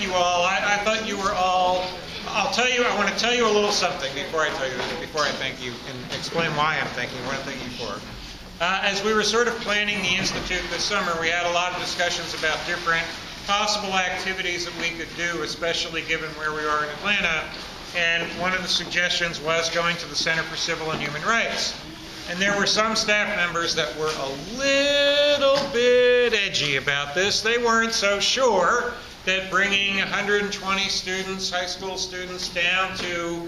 thank you all. I thought you were all. I want to tell you a little something before I tell you this, before I thank you and explain why I'm thanking you, what I'm thanking you for. As we were sort of planning the Institute this summer, we had a lot of discussions about different possible activities that we could do, especially given where we are in Atlanta. And one of the suggestions was going to the Center for Civil and Human Rights. And there were some staff members that were a little bit edgy about this. They weren't so sure that bringing 120 students, high school students, down to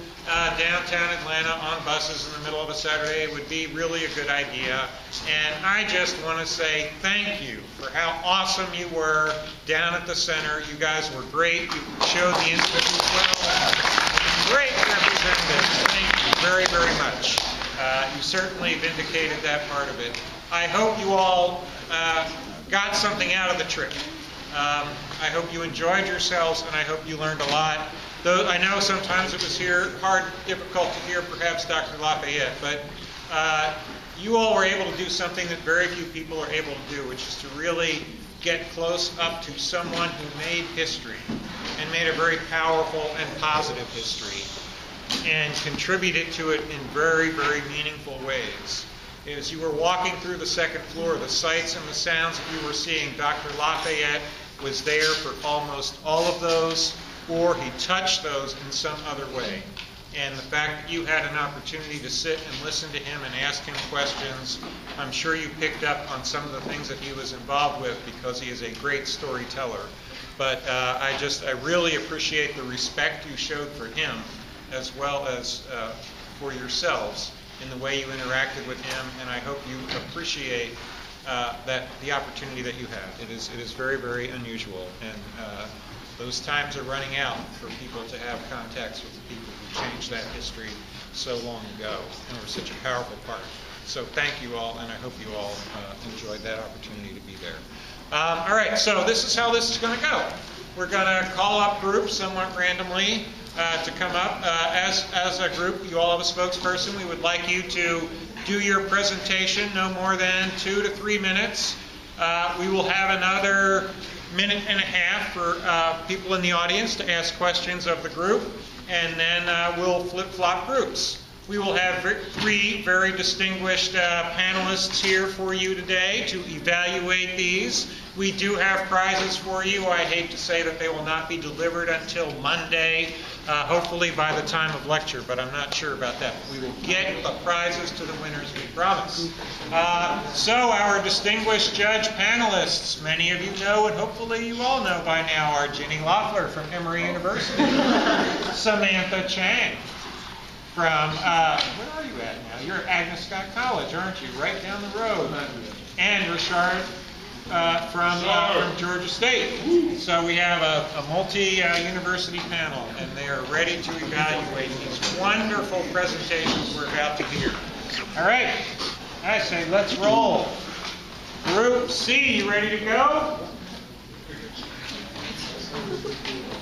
downtown Atlanta on buses in the middle of a Saturday would be really a good idea. And I just want to say thank you for how awesome you were down at the center. You guys were great. You showed the Institute well. Great representatives. Thank you very, very much. You certainly vindicated that part of it. I hope you all got something out of the trip. I hope you enjoyed yourselves, and I hope you learned a lot. Though I know sometimes it was difficult to hear perhaps Dr. Lafayette, but you all were able to do something that very few people are able to do, which is to really get close up to someone who made history and made a very powerful and positive history and contributed to it in very, very meaningful ways. As you were walking through the second floor, the sights and the sounds that you were seeing, Dr. Lafayette was there for almost all of those, or he touched those in some other way. And the fact that you had an opportunity to sit and listen to him and ask him questions, I'm sure you picked up on some of the things that he was involved with because he is a great storyteller. But I really appreciate the respect you showed for him as well as for yourselves in the way you interacted with him, and I hope you appreciate the opportunity that you had. It is very, very unusual, and those times are running out for people to have contacts with the people who changed that history so long ago and were such a powerful part. So thank you all, and I hope you all enjoyed that opportunity to be there. All right, so this is how this is going to go. We're going to call up groups somewhat randomly to come up. As a group, you all have a spokesperson. We would like you to do your presentation no more than 2 to 3 minutes. We will have another minute and a half for people in the audience to ask questions of the group, and then we'll flip-flop groups. We will have 3 very distinguished panelists here for you today to evaluate these. We do have prizes for you. I hate to say that they will not be delivered until Monday, hopefully by the time of lecture, but I'm not sure about that. We will get the prizes to the winners, we promise. So our distinguished judge panelists, many of you know and hopefully you all know by now, are Ginny Loeffler from Emory University, Samantha Chang from, where are you at now? You're at Agnes Scott College, aren't you? Right down the road. And Richard from Georgia State. So we have a multi-university panel, and they are ready to evaluate these wonderful presentations we're about to hear. All right, I say let's roll. Group C, you ready to go?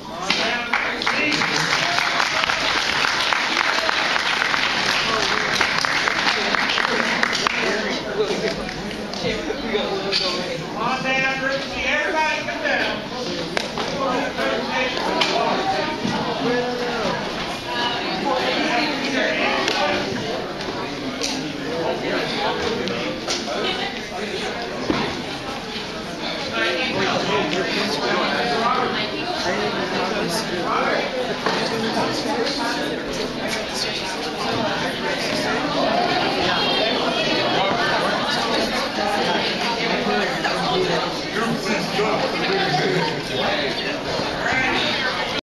Come on down, Group C. Come on down, Group C. Everybody come down. Go.